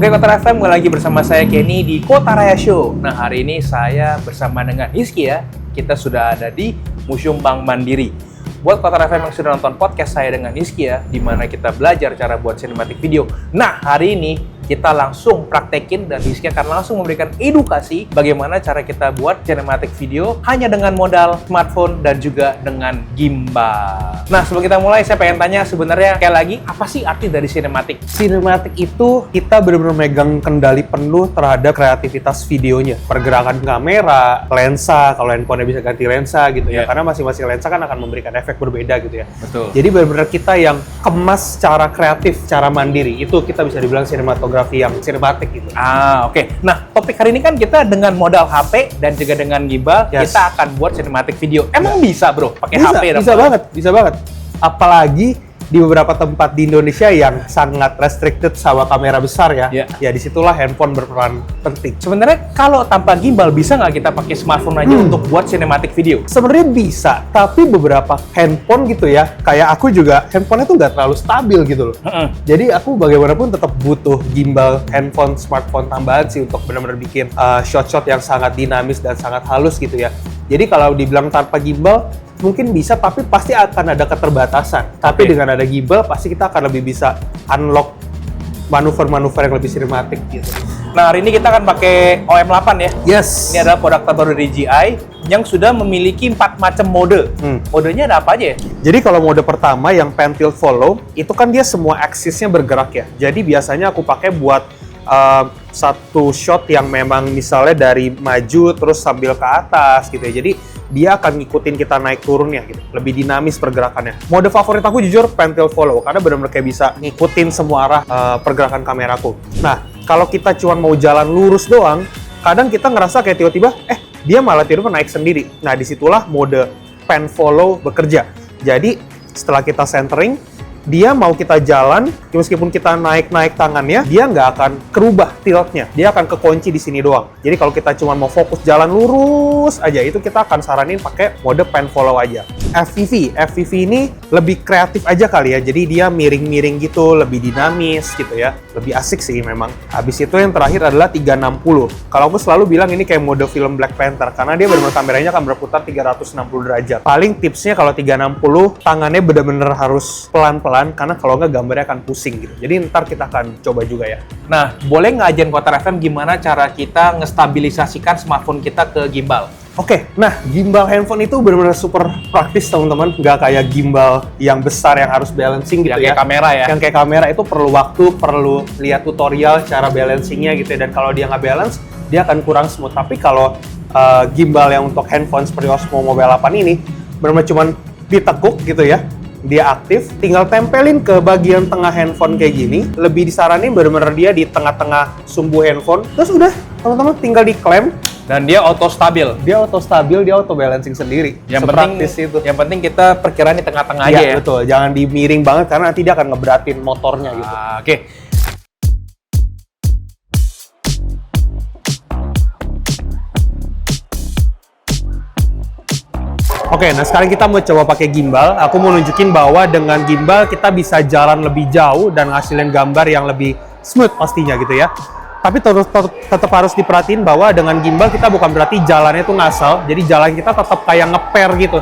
Oke, Kota FM, kembali lagi bersama saya Kenny di Kota Raya Show. Nah, hari ini saya bersama dengan Hizky ya. Kita sudah ada di Museum Bank Mandiri. Buat Kota FM yang sudah nonton podcast saya dengan Hizky ya, di mana kita belajar cara buat cinematic video. Nah, hari ini kita langsung praktekin dan Hizky akan langsung memberikan edukasi bagaimana cara kita buat cinematic video hanya dengan modal smartphone dan juga dengan gimbal. Nah, sebelum kita mulai, saya pengen tanya sebenarnya sekali lagi, apa sih arti dari cinematic? Cinematic itu kita benar-benar megang kendali penuh terhadap kreativitas videonya. Pergerakan kamera, lensa, kalau handphone bisa ganti lensa gitu ya. Karena masing-masing lensa kan akan memberikan efek berbeda gitu ya. Betul. Jadi benar-benar kita yang kemas secara kreatif, secara mandiri. Itu kita bisa dibilang sinematografi yang cinematic gitu. Oke. Nah, topik hari ini kan kita dengan modal HP dan juga dengan gimbal, kita akan buat cinematic video. Emang bisa, bro? Pakai HP? Bisa banget. Apalagi di beberapa tempat di Indonesia yang sangat restricted sama kamera besar ya. Ya disitulah handphone berperan penting. Sebenarnya kalau tanpa gimbal bisa nggak kita pakai smartphone aja untuk buat cinematic video? Sebenarnya bisa, tapi beberapa handphone gitu ya, kayak aku juga handphonenya tuh nggak terlalu stabil gitu loh. Jadi aku bagaimanapun tetap butuh gimbal handphone, smartphone tambahan sih untuk benar-benar bikin shot-shot yang sangat dinamis dan sangat halus gitu ya. Jadi kalau dibilang tanpa gimbal, mungkin bisa, tapi pasti akan ada keterbatasan. Tapi dengan ada gimbal, pasti kita akan lebih bisa unlock manuver-manuver yang lebih sinematik gitu. Nah, hari ini kita akan pakai OM8 ya. Yes. Ini adalah produk terbaru dari DJI yang sudah memiliki 4 macam mode. Modenya ada apa aja ya? Jadi kalau mode pertama yang pan tilt follow, itu kan dia semua aksisnya bergerak ya. Jadi biasanya aku pakai buat satu shot yang memang misalnya dari maju terus sambil ke atas gitu ya. Jadi dia akan ngikutin kita naik turunnya gitu. Lebih dinamis pergerakannya. Mode favorit aku jujur pan tilt follow karena benar-benar kayak bisa ngikutin semua arah pergerakan kameraku. Nah, kalau kita cuma mau jalan lurus doang, kadang kita ngerasa kayak tiba-tiba dia malah tiba-tiba naik sendiri. Nah, disitulah mode pan follow bekerja. Jadi setelah kita centering, dia mau kita jalan, meskipun kita naik-naik tangannya, dia nggak akan kerubah tiltnya. Dia akan kekunci di sini doang. Jadi kalau kita cuma mau fokus jalan lurus aja, itu kita akan saranin pakai mode pan follow aja. FPV ini lebih kreatif aja kali ya. Jadi dia miring-miring gitu, lebih dinamis gitu ya. Lebih asik sih memang. Habis itu yang terakhir adalah 360. Kalau aku selalu bilang ini kayak mode film Black Panther, karena dia benar-benar kameranya akan berputar 360 derajat. Paling tipsnya kalau 360, tangannya benar-benar harus pelan-pelan, karena kalau nggak gambarnya akan pusing gitu. Jadi ntar kita akan coba juga ya. Nah, boleh nggak ajarin Kota FM gimana cara kita ngestabilisasikan smartphone kita ke gimbal? Oke, nah gimbal handphone itu benar-benar super praktis teman-teman. Nggak kayak gimbal yang besar yang harus balancing gitu ya. Kayak kamera ya? Yang kayak kamera itu perlu waktu, perlu lihat tutorial cara balancingnya gitu ya. Dan kalau dia nggak balance, dia akan kurang smooth. Tapi kalau gimbal yang untuk handphone seperti Osmo Mobile 8 ini, benar-benar cuma ditekuk gitu ya. Dia aktif, tinggal tempelin ke bagian tengah handphone kayak gini. Lebih disaranin benar-benar dia di tengah-tengah sumbu handphone. Terus udah, teman-teman tinggal diklem. Dan dia auto stabil. Dia auto stabil, dia auto balancing sendiri. Yang penting kita perkiraan di tengah-tengah aja ya. Betul, jangan dimiring banget karena nanti dia akan ngeberatin motornya gitu. Oke. Oke, nah sekarang kita mau coba pakai gimbal. Aku mau nunjukin bahwa dengan gimbal kita bisa jalan lebih jauh dan ngasilin gambar yang lebih smooth pastinya gitu ya. Tapi tetap harus diperhatiin bahwa dengan gimbal kita bukan berarti jalannya tuh ngasal. Jadi jalan kita tetap kayak ngeper gitu.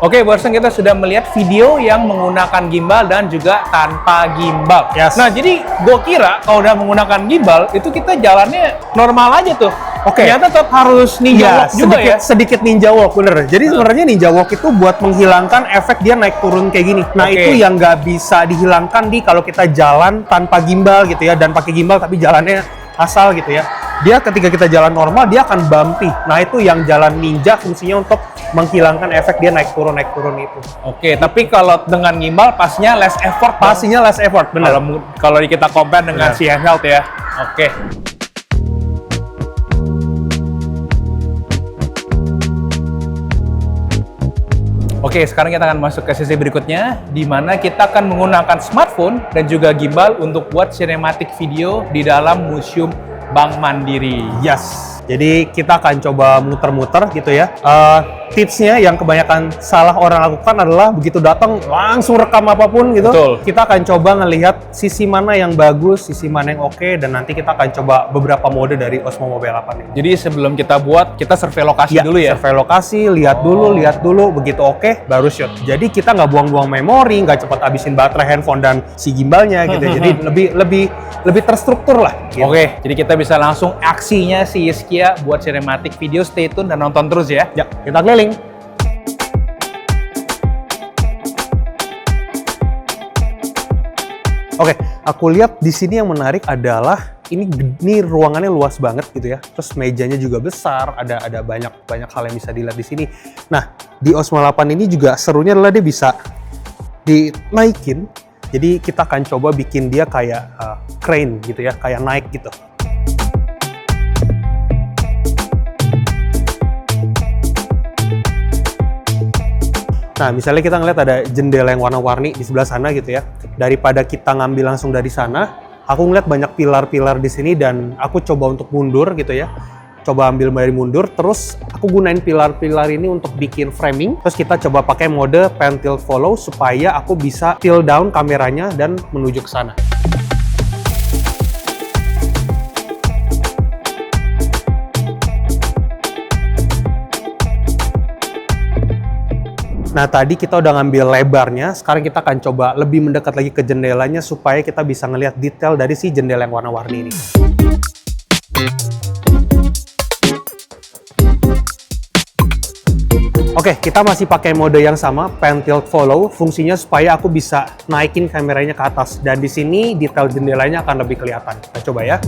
Oke, barusan kita sudah melihat video yang menggunakan gimbal dan juga tanpa gimbal. Nah, jadi gue kira kalau udah menggunakan gimbal, itu kita jalannya normal aja tuh. Ternyata tetap harus ninja walk juga ya? Sedikit ninja walk, bener. Jadi sebenarnya ninja walk itu buat menghilangkan efek dia naik turun kayak gini. Nah, itu yang nggak bisa dihilangkan kalau kita jalan tanpa gimbal gitu ya. Dan pakai gimbal tapi jalannya asal gitu ya. Dia ketika kita jalan normal, dia akan bumpy. Nah, itu yang jalan ninja fungsinya untuk menghilangkan efek dia naik turun itu. Oke, tapi kalau dengan gimbal pastinya less effort. Pastinya less effort, benar. Kalau kita compare dengan si handheld ya. Oke. Oke, sekarang kita akan masuk ke sesi berikutnya, di mana kita akan menggunakan smartphone dan juga gimbal untuk buat cinematic video di dalam Museum Bank Mandiri. Yes. Jadi kita akan coba muter-muter gitu ya. Tipsnya yang kebanyakan salah orang lakukan adalah begitu datang langsung rekam apapun gitu. Betul. Kita akan coba ngelihat sisi mana yang bagus, sisi mana yang oke, dan nanti kita akan coba beberapa mode dari Osmo Mobile 8 ini. Jadi sebelum kita buat, kita survei lokasi dulu ya? Survei lokasi, lihat dulu, begitu oke, baru shoot. Jadi kita nggak buang-buang memori, nggak cepat habisin baterai handphone dan si gimbalnya gitu. Jadi lebih terstruktur lah. Gitu. Oke, jadi kita bisa langsung aksinya si Hizkia buat cinematic video. Stay tune dan nonton terus ya. Ya, kita keliling. Oke, aku lihat di sini yang menarik adalah ini ruangannya luas banget gitu ya. Terus mejanya juga besar, ada banyak hal yang bisa dilihat di sini. Nah, di Osmo 8 ini juga serunya adalah dia bisa dinaikin. Jadi kita akan coba bikin dia kayak crane gitu ya, kayak naik gitu. Nah, misalnya kita ngeliat ada jendela yang warna-warni di sebelah sana gitu ya. Daripada kita ngambil langsung dari sana, aku ngeliat banyak pilar-pilar di sini dan aku coba untuk mundur gitu ya. Coba ambil dari mundur, terus aku gunain pilar-pilar ini untuk bikin framing. Terus kita coba pakai mode pan tilt follow supaya aku bisa tilt down kameranya dan menuju ke sana. Nah, tadi kita udah ngambil lebarnya, sekarang kita akan coba lebih mendekat lagi ke jendelanya supaya kita bisa ngelihat detail dari si jendela yang warna-warni ini. Oke, kita masih pakai mode yang sama, pan tilt follow, fungsinya supaya aku bisa naikin kameranya ke atas. Dan di sini detail jendelanya akan lebih kelihatan. Kita coba ya.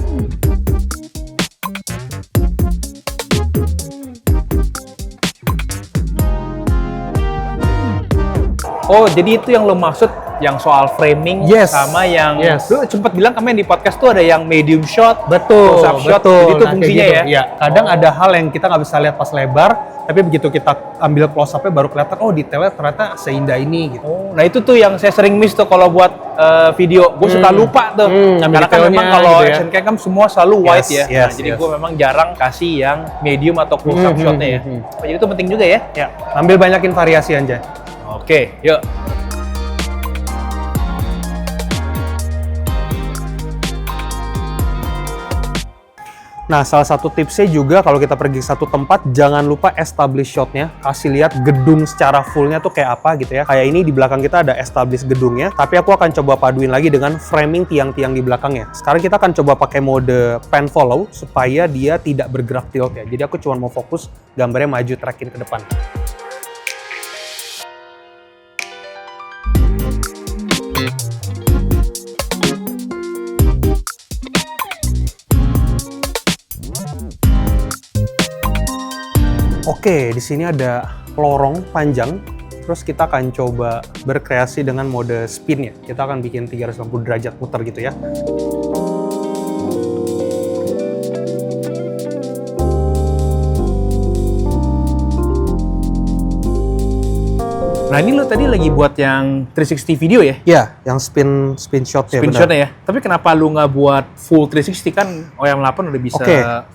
Oh, jadi itu yang lo maksud yang soal framing sama yang lu sempat bilang kemarin di podcast tuh ada yang medium shot, betul, close up shot, jadi itu fungsinya gitu. ya? Iya, kadang ada hal yang kita nggak bisa lihat pas lebar, tapi begitu kita ambil close up-nya baru kelihatan, oh detailnya ternyata seindah ini gitu. Oh, nah itu tuh yang saya sering miss tuh kalau buat video, gue suka lupa tuh, karena kan memang kalau gitu ya. action cam semua selalu wide ya, nah, jadi gue memang jarang kasih yang medium atau close up shotnya ya. Oh, jadi itu penting juga ya? Ya, ambil banyakin variasi aja. Oke, yuk. Nah, salah satu tipsnya juga kalau kita pergi ke satu tempat, jangan lupa establish shot-nya. Kasih lihat gedung secara full-nya tuh kayak apa gitu ya. Kayak ini di belakang kita ada establish gedungnya, tapi aku akan coba paduin lagi dengan framing tiang-tiang di belakangnya. Sekarang kita akan coba pakai mode pan follow supaya dia tidak bergerak tilt ya. Jadi aku cuma mau fokus gambarnya maju tracking ke depan. Oke, di sini ada lorong panjang. Terus kita akan coba berkreasi dengan mode spin ya. Kita akan bikin 360 derajat muter gitu ya. Nah ini lo tadi lagi buat yang 360 video ya? Iya, yang spin shot ya. Spin shotnya ya. Tapi kenapa lu nggak buat full 360 kan OM8 udah bisa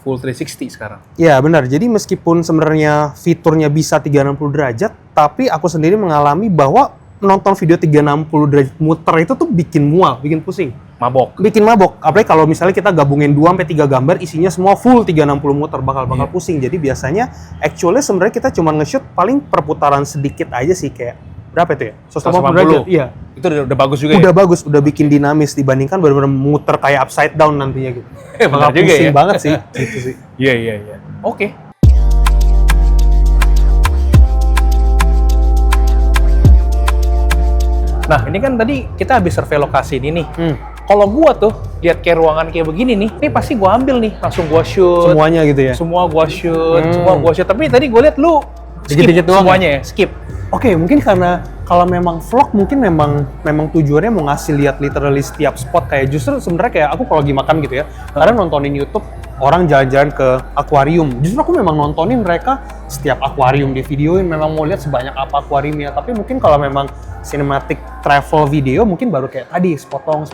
full 360 sekarang? Iya benar. Jadi meskipun sebenarnya fiturnya bisa 360 derajat, tapi aku sendiri mengalami bahwa nonton video 360 derajat muter itu tuh bikin mual, bikin pusing. Bikin mabok. Apalagi kalau misalnya kita gabungin 2-3 gambar isinya semua full 360 muter bakal pusing. Jadi biasanya actually sebenarnya kita cuma nge-shoot paling perputaran sedikit aja sih, kayak berapa itu ya? 180 derajat. Iya. Itu udah bagus juga udah bagus, udah bikin dinamis dibandingkan benar-benar muter kayak upside down nantinya gitu. Bakal pusing banget sih gitu sih. Iya. Oke. Nah, ini kan tadi kita habis survei lokasi ini nih. Kalau gua tuh lihat kayak ruangan kayak begini nih, ini pasti gua ambil nih, langsung gua shoot. Semuanya gitu ya? Semua gua shoot. Tapi tadi gua lihat lu dikit-dikit doang semuanya ya? Skip. Oke, mungkin karena kalau memang vlog mungkin memang tujuannya mau ngasih lihat literally setiap spot, kayak justru sebenarnya kayak aku kalau lagi makan gitu ya, kadang nontonin YouTube orang jalan-jalan ke akuarium. Justru aku memang nontonin mereka setiap akuarium di videoin, memang mau lihat sebanyak apa akuariumnya. Tapi mungkin kalau memang cinematic travel video mungkin baru kayak tadi sepotong.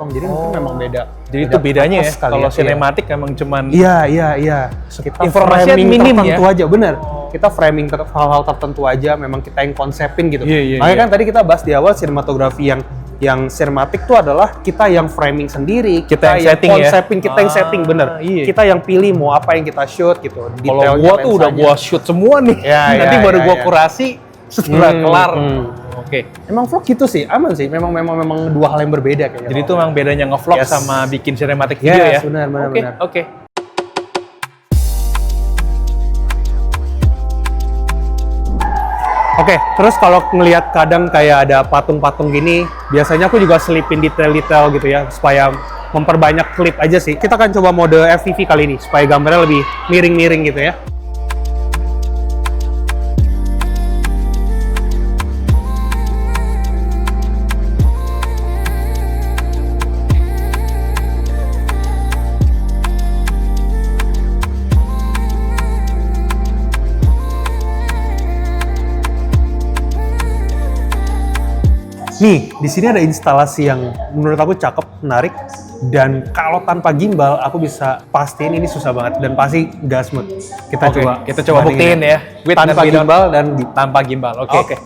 Jadi mungkin memang beda. Jadi itu bedanya ya. Kali Kalau sinematik emang cuman Iya. Kita informasinya framing minim tertentu ya. aja, bener. Kita framing hal-hal tertentu aja, memang kita yang konsepin gitu. Iya. Makanya kan tadi kita bahas di awal sinematografi yang sinematik itu adalah kita yang framing sendiri, Kita yang setting ya? konsepin, kita yang setting, bener. Iya. Kita yang pilih mau apa yang kita shoot gitu. kalau gua tuh udah gua shoot semua nih. Nanti baru gua kurasi setelah kelar. Oke. Emang vlog gitu sih, aman sih. Memang dua hal yang berbeda kayaknya. Jadi itu memang bedanya ngevlog Yes. sama bikin cinematic video ya. Benar. Oke. Oke, terus kalau ngelihat kadang kayak ada patung-patung gini, biasanya aku juga selipin detail-detail gitu ya, supaya memperbanyak klip aja sih. Kita akan coba mode FPV kali ini, supaya gambarnya lebih miring-miring gitu ya. Nih, di sini ada instalasi yang menurut aku cakep, menarik, dan kalau tanpa gimbal aku bisa pastiin ini susah banget dan pasti nggak smooth. Kita coba buktiin ya. With tanpa and without. gimbal dan Tanpa gimbal. Oke.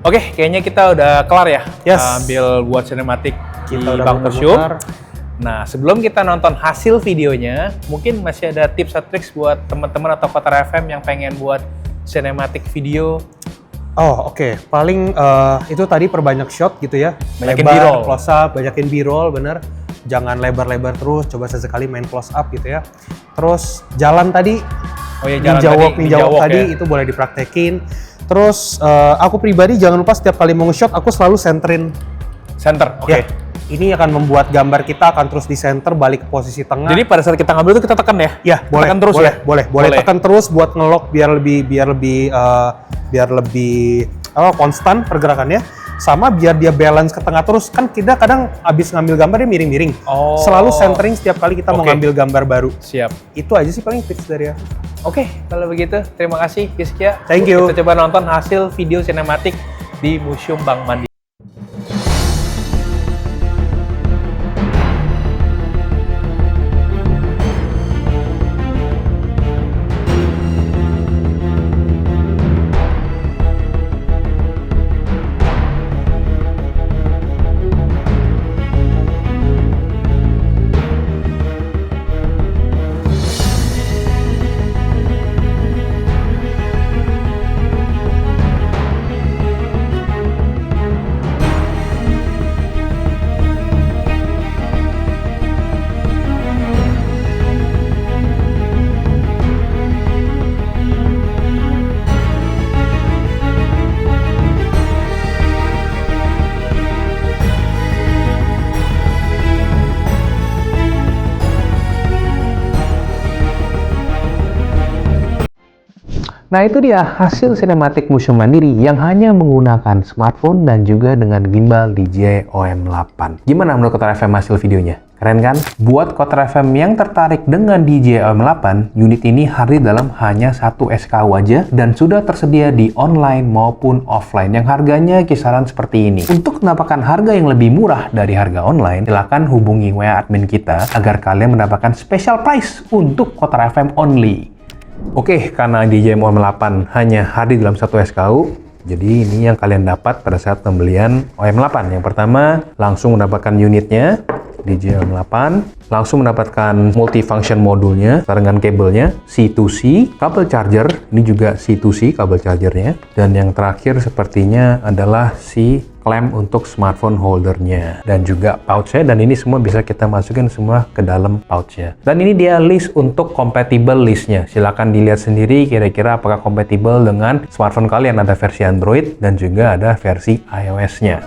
Oke, kayaknya kita udah kelar ya. Yes. Ambil buat sinematik di Kita udah Bangkok Show. muter-muter. Nah, sebelum kita nonton hasil videonya, mungkin masih ada tips atau triks buat teman-teman atau Kotar FM yang pengen buat sinematik video. Oh, oke. Paling itu tadi perbanyak shot gitu ya. Banyakin Lebar, B-roll. close up, banyakin B-roll, bener. Jangan lebar-lebar terus, coba sesekali main close up gitu ya. Terus jalan tadi, Oh ya, jalan ninja walk tadi ya. itu boleh dipraktekin. Terus aku pribadi jangan lupa setiap kali mau nge-shot aku selalu centerin. Center. Oke. Ya, ini akan membuat gambar kita akan terus di center balik ke posisi tengah. Jadi pada saat kita ngambil itu kita tekan ya? ya, boleh tekan terus boleh, ya? boleh tekan terus buat nge-lock biar lebih konstan pergerakannya. Sama biar dia balance ke tengah terus. Kan kita kadang abis ngambil gambar dia miring-miring. Oh. Selalu centering setiap kali kita mau Oke. ngambil gambar baru. Siap. Itu aja sih paling tips dari aku. Oke, kalau begitu terima kasih Hizkia. Thank you. Kita coba nonton hasil video sinematik di Museum Bank Mandiri. Nah itu dia hasil sinematik Museum Mandiri yang hanya menggunakan smartphone dan juga dengan gimbal DJI OM8. Gimana menurut Kotar FM hasil videonya? Keren kan? Buat Kotar FM yang tertarik dengan DJI OM8, unit ini hadir dalam hanya 1 SKU aja dan sudah tersedia di online maupun offline yang harganya kisaran seperti ini. Untuk mendapatkan harga yang lebih murah dari harga online, silakan hubungi WA admin kita agar kalian mendapatkan special price untuk Kotar FM only. Oke, karena DJI OM8 hanya hadir dalam 1 SKU, jadi ini yang kalian dapat pada saat pembelian OM8. Yang pertama, langsung mendapatkan unitnya, DJI OM8, langsung mendapatkan multifunction modulnya, dengan kabelnya, C2C, kabel charger, ini juga C2C kabel chargernya, dan yang terakhir sepertinya adalah si klem untuk smartphone holdernya dan juga pouchnya, dan ini semua bisa kita masukin semua ke dalam pouchnya. Dan ini dia list untuk compatible listnya, silahkan dilihat sendiri kira-kira apakah kompatibel dengan smartphone kalian. Ada versi Android dan juga ada versi iOS-nya.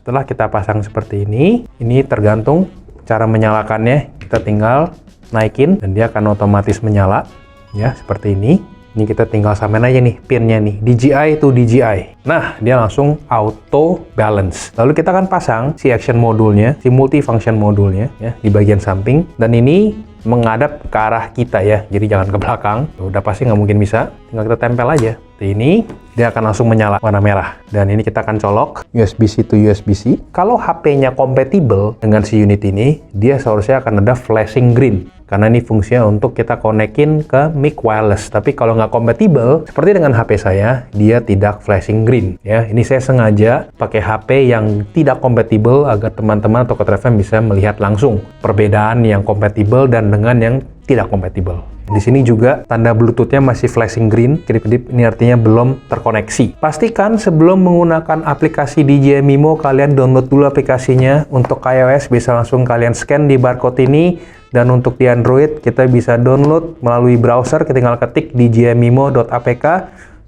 Setelah kita pasang seperti ini tergantung cara menyalakannya. Kita tinggal naikin dan dia akan otomatis menyala ya, seperti ini. Ini kita tinggal samain aja nih pinnya nih, DJI to DJI. Nah, dia langsung auto balance. Lalu kita akan pasang si action modulnya, si multifunction modulnya ya di bagian samping, dan ini menghadap ke arah kita ya, jadi jangan ke belakang. Udah pasti nggak mungkin bisa, tinggal kita tempel aja. Ini dia akan langsung menyala warna merah, dan ini kita akan colok USB-C to USB-C. Kalau HP-nya kompatibel dengan si unit ini, dia seharusnya akan ada flashing green, karena ini fungsinya untuk kita konekin ke mic wireless. Tapi kalau nggak kompatibel, seperti dengan HP saya, dia tidak flashing green ya. Ini saya sengaja pakai HP yang tidak kompatibel agar teman-teman atau Kotar FM bisa melihat langsung perbedaan yang kompatibel dan dengan yang tidak kompatibel. Di sini juga tanda Bluetooth-nya masih flashing green, kedip-kedip, ini artinya belum terkoneksi. Pastikan sebelum menggunakan aplikasi DJI Mimo, kalian download dulu aplikasinya. Untuk iOS bisa langsung kalian scan di barcode ini, dan untuk di Android kita bisa download melalui browser, kita tinggal ketik djimimo.apk,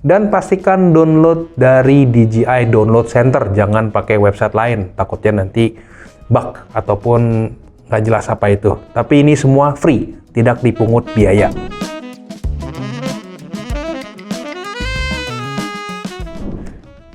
dan pastikan download dari DJI Download Center, jangan pakai website lain, takutnya nanti bug ataupun nggak jelas apa itu. Tapi ini semua free, tidak dipungut biaya.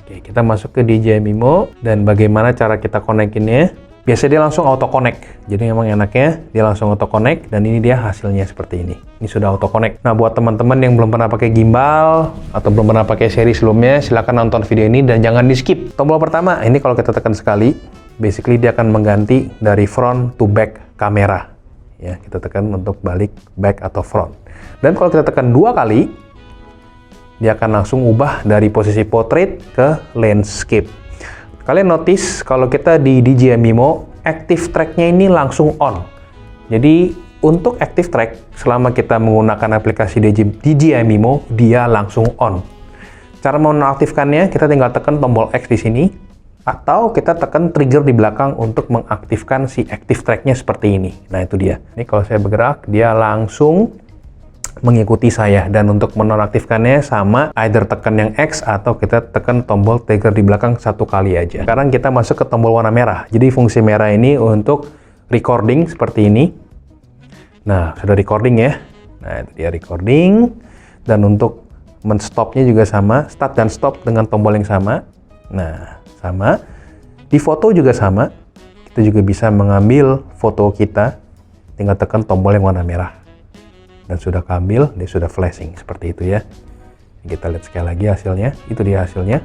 Oke, kita masuk ke DJI Mimo, dan bagaimana cara kita konekinnya? Biasanya dia langsung auto connect, jadi memang enaknya dia langsung auto connect, dan ini dia hasilnya seperti ini. Ini sudah auto connect. Nah, buat teman-teman yang belum pernah pakai gimbal atau belum pernah pakai seri sebelumnya, silahkan nonton video ini dan jangan di skip. Tombol pertama ini kalau kita tekan sekali, basically dia akan mengganti dari front to back kamera. Ya, kita tekan untuk balik back atau front. Dan kalau kita tekan 2 kali, dia akan langsung ubah dari posisi portrait ke landscape. Kalian notice kalau kita di DJI Mimo, active track-nya ini langsung on. Jadi untuk active track, selama kita menggunakan aplikasi DJI Mimo, dia langsung on. Cara menonaktifkannya, kita tinggal tekan tombol X di sini, atau kita tekan trigger di belakang untuk mengaktifkan si active track-nya seperti ini. Nah, itu dia. Ini kalau saya bergerak, dia langsung mengikuti saya. Dan untuk menonaktifkannya sama, either tekan yang X atau kita tekan tombol trigger di belakang 1 kali aja. Sekarang kita masuk ke tombol warna merah. Jadi fungsi merah ini untuk recording seperti ini. Nah, sudah recording ya. Nah, itu dia recording. Dan untuk men-stopnya juga sama, start dan stop dengan tombol yang sama. Nah, sama. Di foto juga sama. Kita juga bisa mengambil foto kita, tinggal tekan tombol yang warna merah. Dan sudah keambil, dia sudah flashing seperti itu ya. Kita lihat sekali lagi hasilnya. Itu dia hasilnya.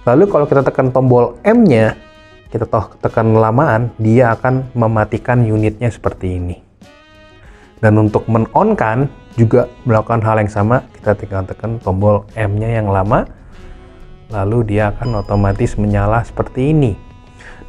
Lalu kalau kita tekan tombol M-nya, kita tekan lamaan, dia akan mematikan unitnya seperti ini. Dan untuk men-on-kan juga melakukan hal yang sama, kita tinggal tekan tombol M-nya yang lama, lalu dia akan otomatis menyala seperti ini.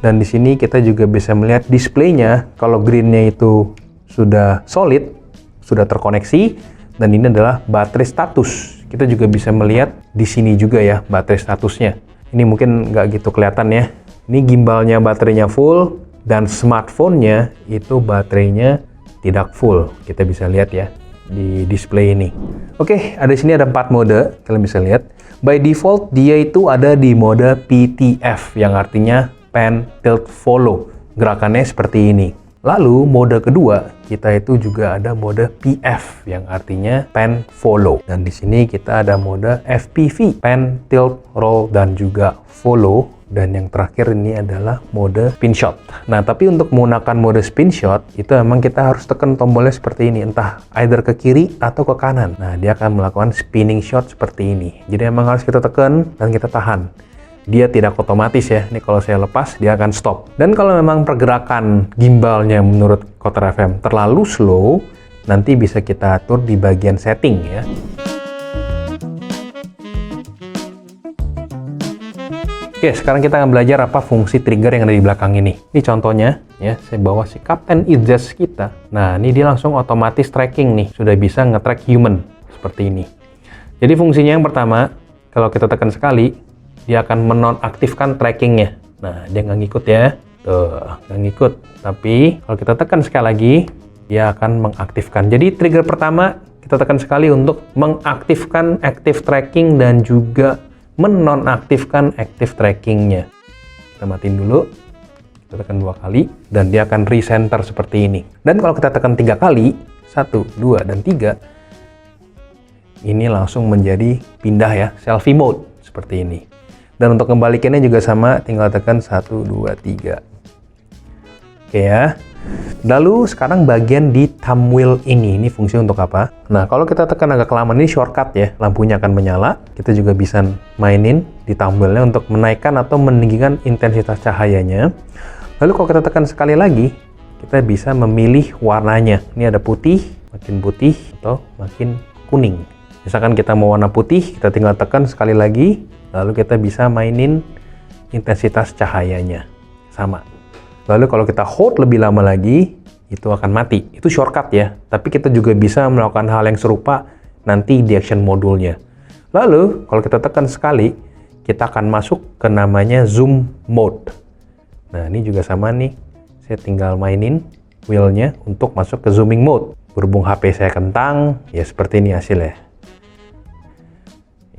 Dan di sini kita juga bisa melihat displaynya, kalau green-nya itu sudah solid, sudah terkoneksi, dan ini adalah baterai status. Kita juga bisa melihat di sini juga ya baterai statusnya. Ini mungkin nggak gitu kelihatan ya. Ini gimbalnya baterainya full, dan smartphone-nya itu baterainya tidak full. Kita bisa lihat ya di display ini. Oke, ada di sini ada 4 mode, kalian bisa lihat. By default dia itu ada di mode PTF, yang artinya Pan Tilt Follow. Gerakannya seperti ini. Lalu mode kedua kita itu juga ada mode PF, yang artinya Pan Follow. Dan di sini kita ada mode FPV, Pan Tilt Roll dan juga Follow. Dan yang terakhir ini adalah mode spin shot. Nah, tapi untuk menggunakan mode spin shot itu memang kita harus tekan tombolnya seperti ini, entah either ke kiri atau ke kanan. Nah, dia akan melakukan spinning shot seperti ini. Jadi memang harus kita tekan dan kita tahan. Dia tidak otomatis ya. Ini kalau saya lepas, dia akan stop. Dan kalau memang pergerakan gimbalnya menurut Kotar FM terlalu slow, nanti bisa kita atur di bagian setting ya. Oke, sekarang kita akan belajar apa fungsi trigger yang ada di belakang ini. Ini contohnya ya, saya bawa si Captain Idris kita. Nah, ini dia langsung otomatis tracking nih. Sudah bisa nge-track human seperti ini. Jadi fungsinya yang pertama, kalau kita tekan sekali, dia akan menonaktifkan trackingnya. Nah, dia nggak ngikut ya. Tuh, nggak ngikut. Tapi kalau kita tekan sekali lagi, dia akan mengaktifkan. Jadi trigger pertama, kita tekan sekali untuk mengaktifkan active tracking dan juga menonaktifkan active trackingnya. Kita Kita matiin dulu. Kita tekan 2 kali dan dia akan recenter seperti ini. Dan kalau kita tekan 3 kali, 1, 2, dan 3, ini langsung menjadi pindah ya, selfie mode seperti ini. Dan untuk kembalikannya juga sama, tinggal tekan 1, 2, 3. Oke ya. Lalu sekarang bagian di thumb wheel ini fungsi untuk apa? Nah, kalau kita tekan agak kelamaan, ini shortcut ya, lampunya akan menyala. Kita juga bisa mainin di thumb wheel-nya untuk menaikkan atau meninggikan intensitas cahayanya. Lalu kalau kita tekan sekali lagi, kita bisa memilih warnanya. Ini ada putih, makin putih, atau makin kuning. Misalkan kita mau warna putih, kita tinggal tekan sekali lagi, lalu kita bisa mainin intensitas cahayanya. Sama. Lalu kalau kita hold lebih lama lagi, itu akan mati. Itu shortcut ya. Tapi kita juga bisa melakukan hal yang serupa nanti di action modulnya. Lalu kalau kita tekan sekali, kita akan masuk ke namanya zoom mode. Nah, ini juga sama nih. Saya tinggal mainin wheel-nya untuk masuk ke zooming mode. Berhubung HP saya kentang, ya seperti ini hasilnya.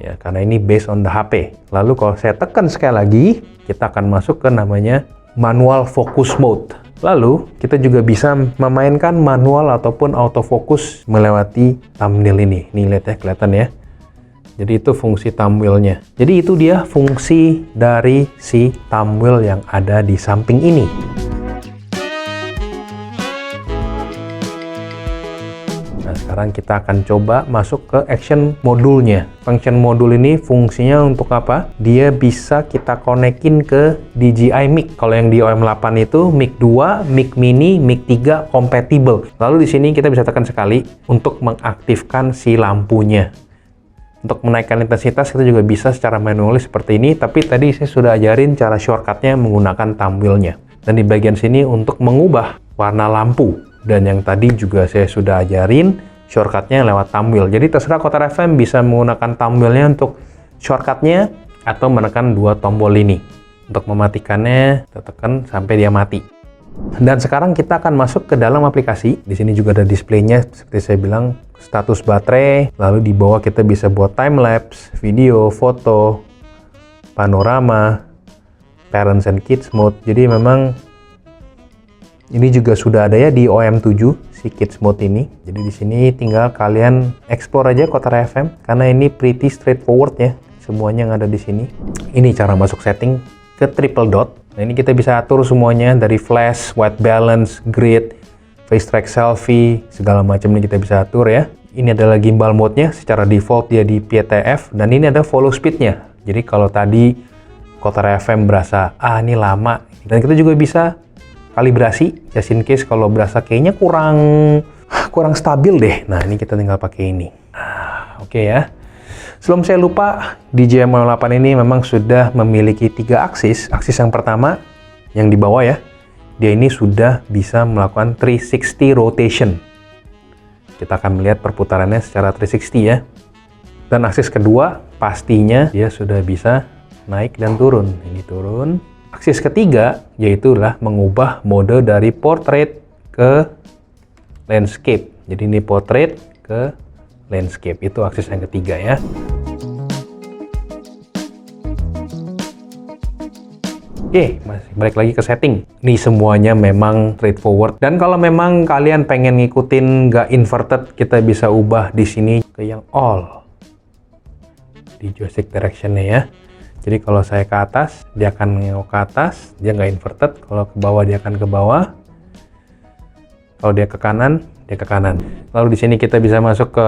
Ya, karena ini based on the HP. Lalu kalau saya tekan sekali lagi, kita akan masuk ke namanya manual focus mode. Lalu kita juga bisa memainkan manual ataupun autofocus melewati thumbnail ini. Nih lihat ya, kelihatan ya. Jadi itu fungsi thumbnail-nya. Jadi itu dia fungsi dari si thumbnail yang ada di samping ini. Nah, sekarang kita akan coba masuk ke action modulnya. Function modul ini fungsinya untuk apa? Dia bisa kita konekin ke DJI Mic. Kalau yang di OM8 itu Mic 2, Mic Mini, Mic 3 compatible. Lalu di sini kita bisa tekan sekali untuk mengaktifkan si lampunya. Untuk menaikkan intensitas kita juga bisa secara manual seperti ini, tapi tadi saya sudah ajarin cara shortcutnya menggunakan thumbnail-nya. Dan di bagian sini untuk mengubah warna lampu. Dan yang tadi juga saya sudah ajarin shortcutnya lewat thumbnail. Jadi terserah Kotar FM bisa menggunakan thumbnail-nya untuk shortcutnya atau menekan 2 tombol ini. Untuk mematikannya, kita tekan sampai dia mati. Dan sekarang kita akan masuk ke dalam aplikasi. Di sini juga ada displaynya, seperti saya bilang, status baterai. Lalu di bawah kita bisa buat time lapse, video, foto, panorama, parents and kids mode. Jadi memang ini juga sudah ada ya di OM7 si kids mode ini. Jadi di sini tinggal kalian explore aja Kotar FM karena ini pretty straightforward ya. Semuanya yang ada di sini. Ini cara masuk setting ke triple dot. Nah, ini kita bisa atur semuanya dari flash, white balance, grid, face track selfie, segala macam ini kita bisa atur ya. Ini adalah gimbal mode-nya, secara default dia di PTF dan ini ada follow speed-nya. Jadi kalau tadi Kotar FM berasa ini lama dan kita juga bisa kalibrasi, just in case kalau berasa kayaknya kurang stabil deh. Nah, ini kita tinggal pakai ini. Oke ya. Sebelum saya lupa, DJI Mavic 8 ini memang sudah memiliki 3 aksis. Aksis yang pertama, yang di bawah ya, dia ini sudah bisa melakukan 360 rotation. Kita akan melihat perputarannya secara 360 ya. Dan aksis kedua, pastinya dia sudah bisa naik dan turun. Ini turun. Aksis ketiga, yaitulah mengubah mode dari portrait ke landscape. Jadi ini portrait ke landscape. Itu aksis yang ketiga ya. Oke, masih balik lagi ke setting. Ini semuanya memang straightforward. Dan kalau memang kalian pengen ngikutin nggak inverted, kita bisa ubah di sini ke yang all. Di joystick direction-nya ya. Jadi kalau saya ke atas, dia akan nengok ke atas, dia nggak inverted. Kalau ke bawah, dia akan ke bawah. Kalau dia ke kanan, dia ke kanan. Lalu di sini kita bisa masuk ke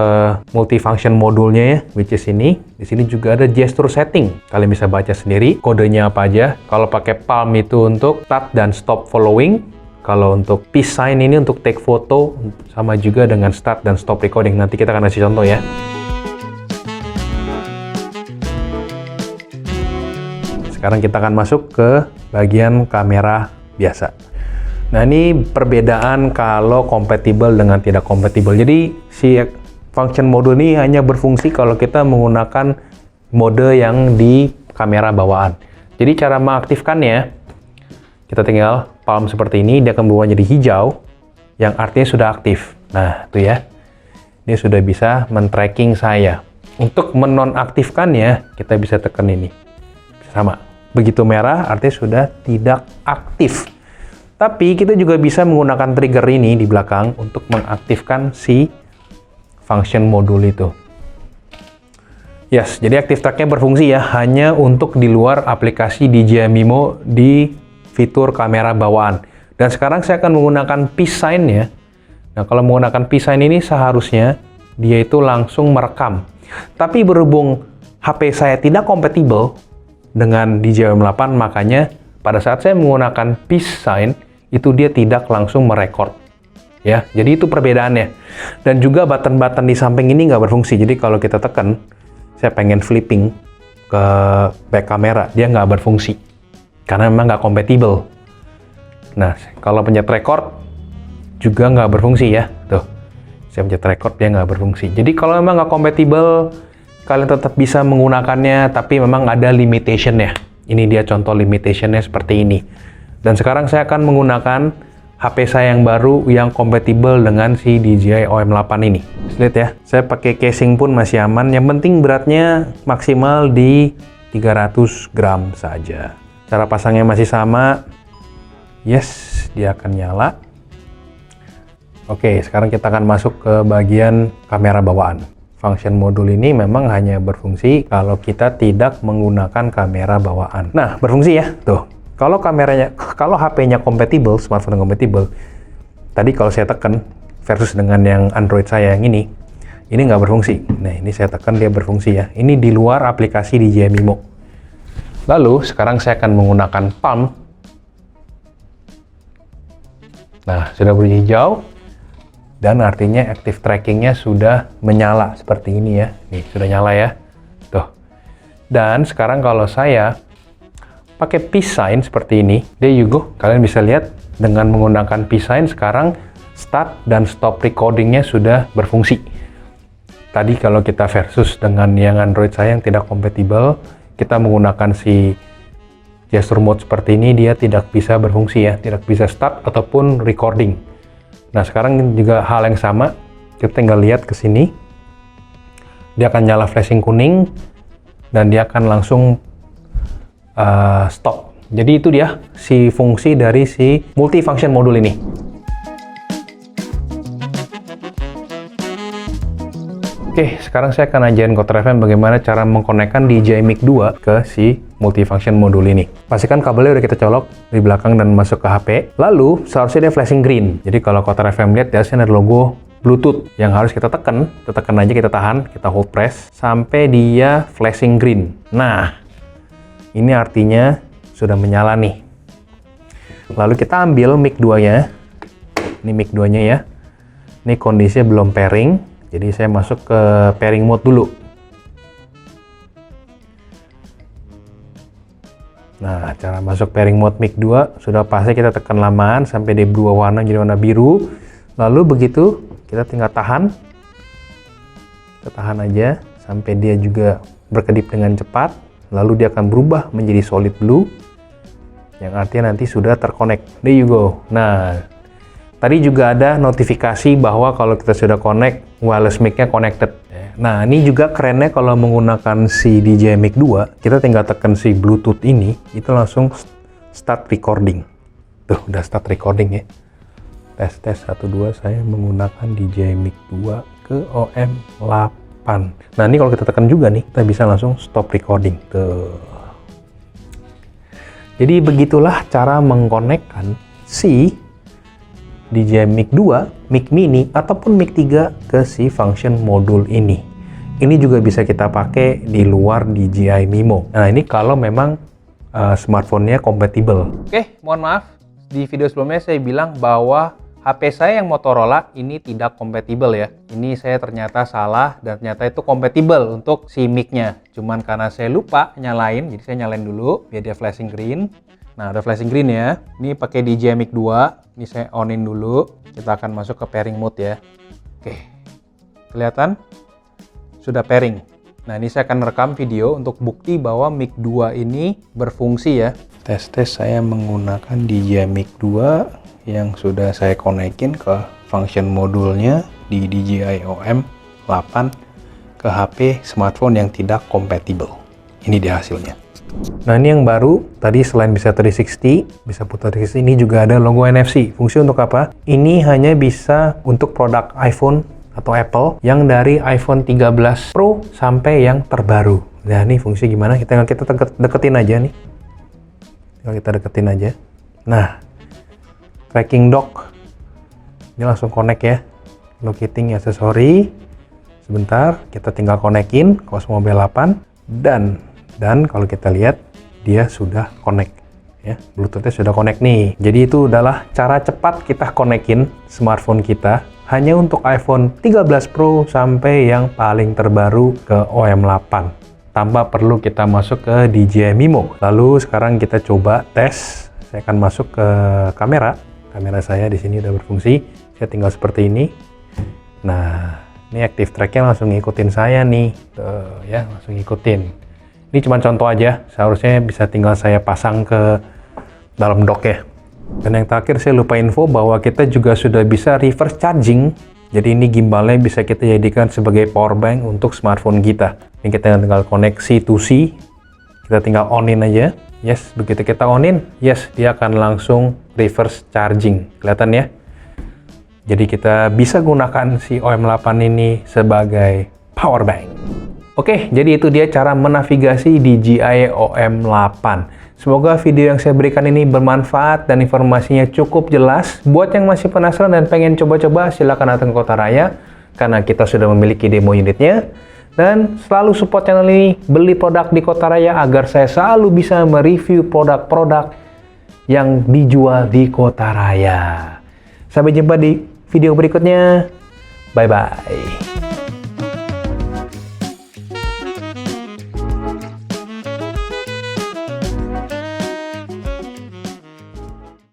multifunction modulnya ya, which is ini. Di sini juga ada gesture setting. Kalian bisa baca sendiri kodenya apa aja. Kalau pakai palm itu untuk start dan stop following. Kalau untuk peace sign ini untuk take photo, sama juga dengan start dan stop recording. Nanti kita akan kasih contoh ya. Sekarang kita akan masuk ke bagian kamera biasa. Nah, ini perbedaan kalau compatible dengan tidak compatible. Jadi, si function mode ini hanya berfungsi kalau kita menggunakan mode yang di kamera bawaan. Jadi, cara mengaktifkannya, kita tinggal palm seperti ini, dia akan berubah jadi hijau, yang artinya sudah aktif. Nah, itu ya. Ini sudah bisa men-tracking saya. Untuk menonaktifkannya, kita bisa tekan ini. Sama. Begitu merah artinya sudah tidak aktif. Tapi kita juga bisa menggunakan trigger ini di belakang untuk mengaktifkan si function modul itu. Yes, jadi Active Track-nya berfungsi ya, hanya untuk di luar aplikasi DJI Mimo di fitur kamera bawaan. Dan sekarang saya akan menggunakan peace sign ya. Nah, kalau menggunakan peace sign ini seharusnya dia itu langsung merekam. Tapi berhubung HP saya tidak kompatibel dengan DJI M8, makanya pada saat saya menggunakan peace sign, itu dia tidak langsung merekord. Ya, jadi itu perbedaannya. Dan juga button-button di samping ini nggak berfungsi. Jadi kalau kita tekan, saya pengen flipping ke back kamera, dia nggak berfungsi. Karena memang nggak kompatibel. Nah, kalau pencet record juga nggak berfungsi ya. Tuh, saya pencet record, dia nggak berfungsi. Jadi kalau memang nggak kompatibel, kalian tetap bisa menggunakannya, tapi memang ada limitation-nya. Ini dia contoh limitation-nya seperti ini. Dan sekarang saya akan menggunakan HP saya yang baru yang kompatibel dengan si DJI OM8 ini. Lihat ya, saya pakai casing pun masih aman. Yang penting beratnya maksimal di 300 gram saja. Cara pasangnya masih sama. Yes, dia akan nyala. Oke, sekarang kita akan masuk ke bagian kamera bawaan. Function modul ini memang hanya berfungsi kalau kita tidak menggunakan kamera bawaan. Nah, berfungsi ya, tuh. Kalau HP-nya kompatibel, smartphone kompatibel, tadi kalau saya tekan versus dengan yang Android saya yang ini nggak berfungsi. Nah, ini saya tekan dia berfungsi ya. Ini di luar aplikasi DJI Mimo. Lalu, sekarang saya akan menggunakan palm. Nah, sudah berbunyi hijau. Dan artinya active tracking-nya sudah menyala seperti ini ya. Nih, sudah nyala ya. Tuh. Dan sekarang kalau saya pakai peace sign seperti ini, there you go. Kalian bisa lihat dengan menggunakan peace sign sekarang start dan stop recording-nya sudah berfungsi. Tadi kalau kita versus dengan yang Android saya yang tidak kompatibel, kita menggunakan si gesture mode seperti ini, dia tidak bisa berfungsi ya, tidak bisa start ataupun recording. Nah, sekarang juga hal yang sama, kita tinggal lihat ke sini, dia akan nyala flashing kuning dan dia akan langsung stop. Jadi itu dia si fungsi dari si multifunction modul ini. Oke, sekarang saya akan ajarin Kotar FM bagaimana cara mengkonekkan DJI Mic 2 ke si multifunction modul ini. Pastikan kabelnya udah kita colok di belakang dan masuk ke HP. Lalu seharusnya dia flashing green. Jadi kalau Kotar FM lihat, di sini ada logo Bluetooth yang harus kita tekan aja, kita tahan, kita hold press sampai dia flashing green. Nah, ini artinya sudah menyala nih. Lalu kita ambil mic 2-nya. Ini mic 2-nya ya. Ini kondisinya belum pairing. Jadi saya masuk ke pairing mode dulu. Nah, cara masuk pairing mode mic 2 sudah pasti kita tekan lamaan sampai dia berubah warna jadi warna biru. Lalu begitu kita tinggal tahan. Kita tahan aja sampai dia juga berkedip dengan cepat. Lalu dia akan berubah menjadi solid blue, yang artinya nanti sudah terkonek. There you go. Nah, tadi juga ada notifikasi bahwa kalau kita sudah connect, wireless mic-nya connected. Nah, ini juga kerennya kalau menggunakan si DJI Mic 2, kita tinggal tekan si Bluetooth ini, itu langsung start recording. Tuh, udah start recording ya. Tes 1 2, saya menggunakan DJI Mic 2 ke OM8. Nah, ini kalau kita tekan juga nih, kita bisa langsung stop recording. Tuh. Jadi begitulah cara mengkonekkan si DJI Mic 2, Mic Mini, ataupun Mic 3 ke si function modul ini. Ini juga bisa kita pakai di luar DJI Mimo. Nah, ini kalau memang smartphone-nya kompatibel. Oke, mohon maaf. Di video sebelumnya saya bilang bahwa HP saya yang Motorola ini tidak kompatibel ya. Ini saya ternyata salah dan ternyata itu kompatibel untuk si mic-nya. Cuman karena saya lupa nyalain, jadi saya nyalain dulu biar dia flashing green. Nah, udah flashing green ya. Ini pakai DJI Mic 2. Ini saya on-in dulu. Kita akan masuk ke pairing mode ya. Oke. Kelihatan? Sudah pairing. Nah, ini saya akan rekam video untuk bukti bahwa Mic 2 ini berfungsi ya. Tes saya menggunakan DJI Mic 2 yang sudah saya konekin ke function modulnya di DJI OM8 ke HP smartphone yang tidak kompatibel. Ini dia hasilnya. Nah, ini yang baru, tadi selain bisa 360, bisa putar 360, ini juga ada logo NFC. Fungsi untuk apa? Ini hanya bisa untuk produk iPhone atau Apple yang dari iPhone 13 Pro sampai yang terbaru. Nah, ini fungsi gimana? Kita deketin aja nih. Tinggal kita deketin aja. Nah, tracking dock. Ini langsung connect ya. Locating accessory. Sebentar, kita tinggal konekin Cosmo B8 dan kalau kita lihat dia sudah connect ya, Bluetooth-nya sudah connect nih. Jadi itu adalah cara cepat kita konekin smartphone kita hanya untuk iPhone 13 Pro sampai yang paling terbaru ke OM8 tanpa perlu kita masuk ke DJI Mimo. Lalu sekarang kita coba tes. Saya akan masuk ke kamera saya di sini udah berfungsi. Saya tinggal seperti ini. Nah, ini active track-nya langsung ngikutin saya nih. Tuh, ya, langsung ngikutin. Ini cuma contoh aja, seharusnya bisa tinggal saya pasang ke dalam dock ya. Dan yang terakhir saya lupa info bahwa kita juga sudah bisa reverse charging. Jadi ini gimbalnya bisa kita jadikan sebagai power bank untuk smartphone kita. Ini kita tinggal connect C2C, kita tinggal on-in aja. Yes, begitu kita on-in, yes, dia akan langsung reverse charging. Kelihatan ya? Jadi kita bisa gunakan si OM8 ini sebagai power bank. Oke, jadi itu dia cara menavigasi DJI OM8. Semoga video yang saya berikan ini bermanfaat dan informasinya cukup jelas. Buat yang masih penasaran dan pengen coba-coba, silakan datang ke Kota Raya, karena kita sudah memiliki demo unitnya. Dan selalu support channel ini, beli produk di Kota Raya agar saya selalu bisa mereview produk-produk yang dijual di Kota Raya. Sampai jumpa di video berikutnya. Bye-bye.